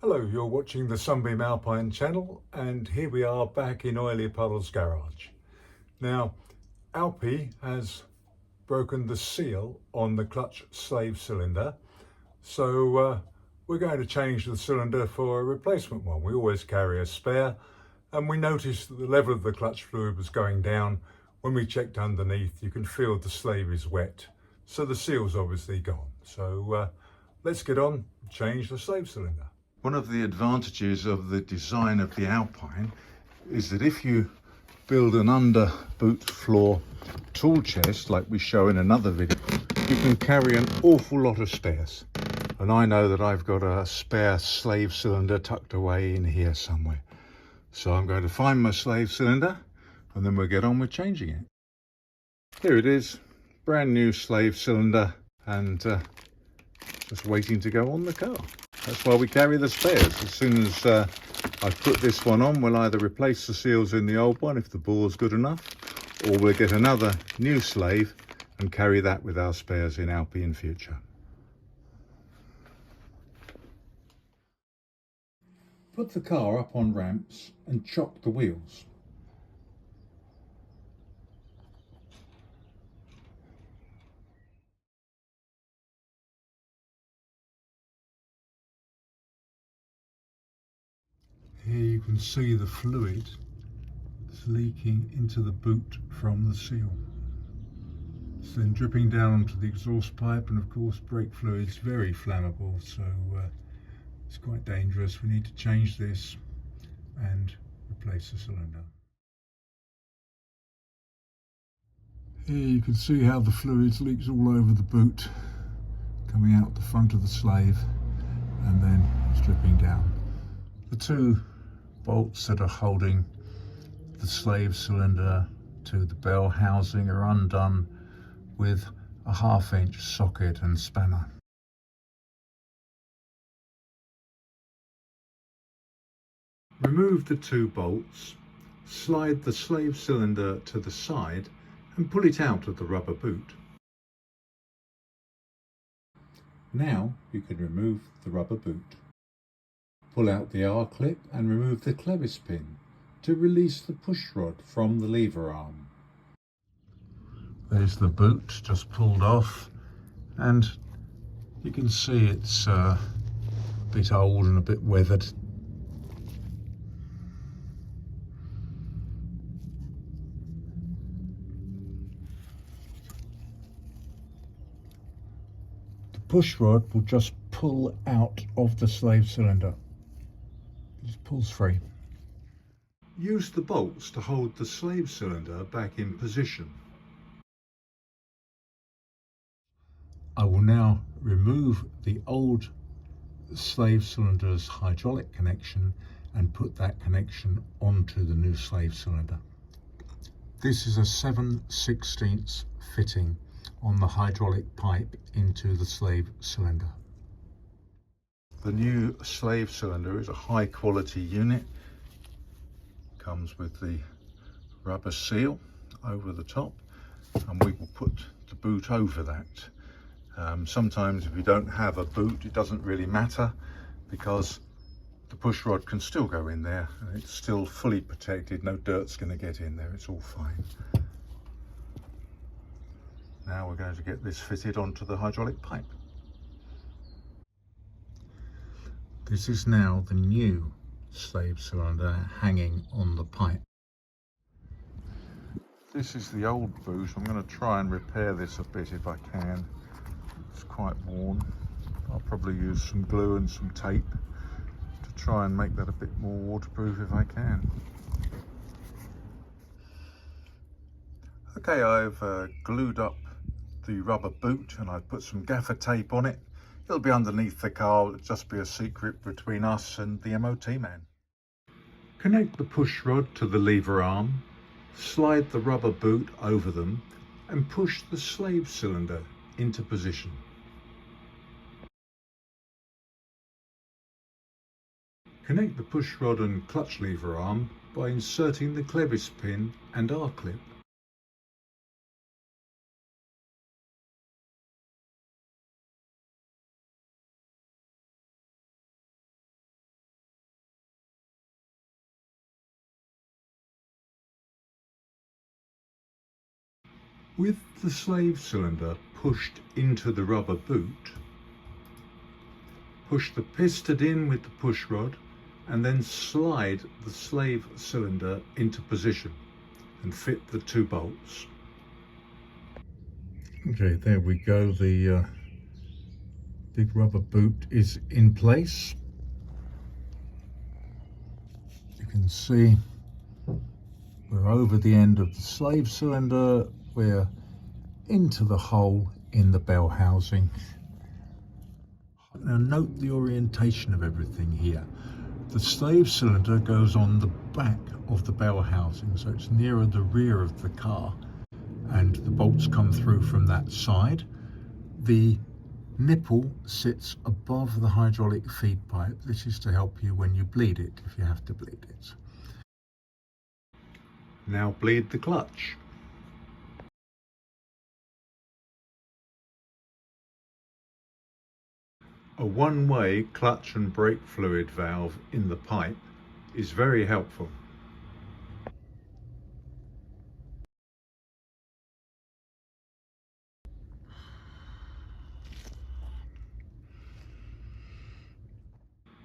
Hello, you're watching the Sunbeam Alpine channel, and here we are back in Oily Puddle's garage. Now, Alpi has broken the seal on the clutch slave cylinder, so we're going to change the cylinder for a replacement one. We always carry a spare, and we noticed that the level of the clutch fluid was going down. When we checked underneath, you can feel the slave is wet, so the seal's obviously gone. So let's get on and change the slave cylinder. One of the advantages of the design of the Alpine is that if you build an under boot floor tool chest like we show in another video, you can carry an awful lot of spares. And I know that I've got a spare slave cylinder tucked away in here somewhere. So I'm going to find my slave cylinder and then we'll get on with changing it. Here it is, brand new slave cylinder, and just waiting to go on the car. That's why we carry the spares. As soon as I put this one on, we'll either replace the seals in the old one if the bore's good enough, or we'll get another new slave and carry that with our spares in Alpi in future. Put the car up on ramps and chock the wheels. Here you can see the fluid is leaking into the boot from the seal. It's then dripping down onto the exhaust pipe, and of course brake fluid's very flammable, so it's quite dangerous. We need to change this and replace the cylinder. Here you can see how the fluid leaks all over the boot, coming out the front of the slave, and then it's dripping down. The two bolts that are holding the slave cylinder to the bell housing are undone with a 1/2 inch socket and spanner. Remove the two bolts, slide the slave cylinder to the side and pull it out of the rubber boot. Now you can remove the rubber boot. Pull out the R-clip and remove the clevis pin to release the push rod from the lever arm. There's the boot just pulled off, and you can see it's a bit old and a bit weathered. The push rod will just pull out of the slave cylinder. It just pulls free. Use the bolts to hold the slave cylinder back in position. I will now remove the old slave cylinder's hydraulic connection and put that connection onto the new slave cylinder. This is a 7/16 fitting on the hydraulic pipe into the slave cylinder. The new slave cylinder is a high quality unit. Comes with the rubber seal over the top, and we will put the boot over that. Sometimes if you don't have a boot, it doesn't really matter because the push rod can still go in there and it's still fully protected. No dirt's going to get in there, it's all fine. Now we're going to get this fitted onto the hydraulic pipe. This is now the new slave cylinder hanging on the pipe. This is the old boot. I'm going to try and repair this a bit if I can. It's quite worn. I'll probably use some glue and some tape to try and make that a bit more waterproof if I can. Okay, I've glued up the rubber boot and I've put some gaffer tape on it. It'll be underneath the car. It'll just be a secret between us and the MOT man. Connect the push rod to the lever arm, slide the rubber boot over them and push the slave cylinder into position. Connect the push rod and clutch lever arm by inserting the clevis pin and R-clip. With the slave cylinder pushed into the rubber boot, push the piston in with the push rod and then slide the slave cylinder into position and fit the 2 bolts. Okay, there we go. The big rubber boot is in place. You can see we're over the end of the slave cylinder. We're into the hole in the bell housing. Now note the orientation of everything here. The slave cylinder goes on the back of the bell housing, so it's nearer the rear of the car, and the bolts come through from that side. The nipple sits above the hydraulic feed pipe. This is to help you when you bleed it, if you have to bleed it. Now bleed the clutch. A one-way clutch and brake fluid valve in the pipe is very helpful.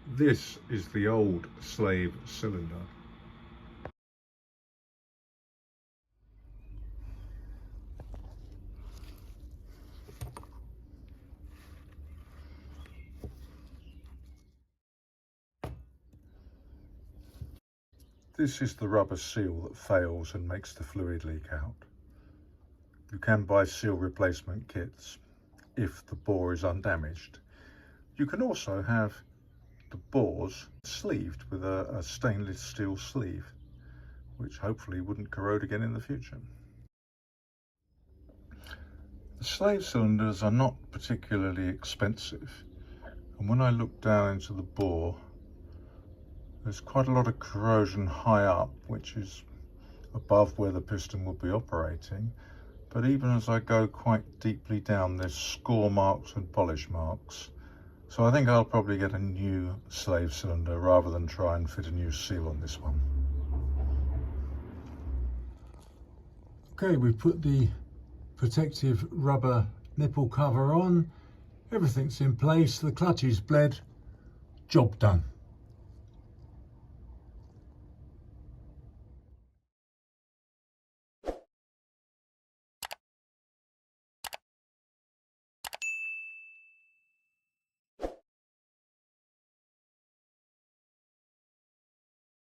This is the old slave cylinder. This is the rubber seal that fails and makes the fluid leak out. You can buy seal replacement kits if the bore is undamaged. You can also have the bores sleeved with a stainless steel sleeve, which hopefully wouldn't corrode again in the future. The slave cylinders are not particularly expensive, and when I look down into the bore, there's quite a lot of corrosion high up, which is above where the piston will be operating. But even as I go quite deeply down, there's score marks and polish marks. So I think I'll probably get a new slave cylinder rather than try and fit a new seal on this one. Okay, we've put the protective rubber nipple cover on. Everything's in place, the clutch is bled, job done.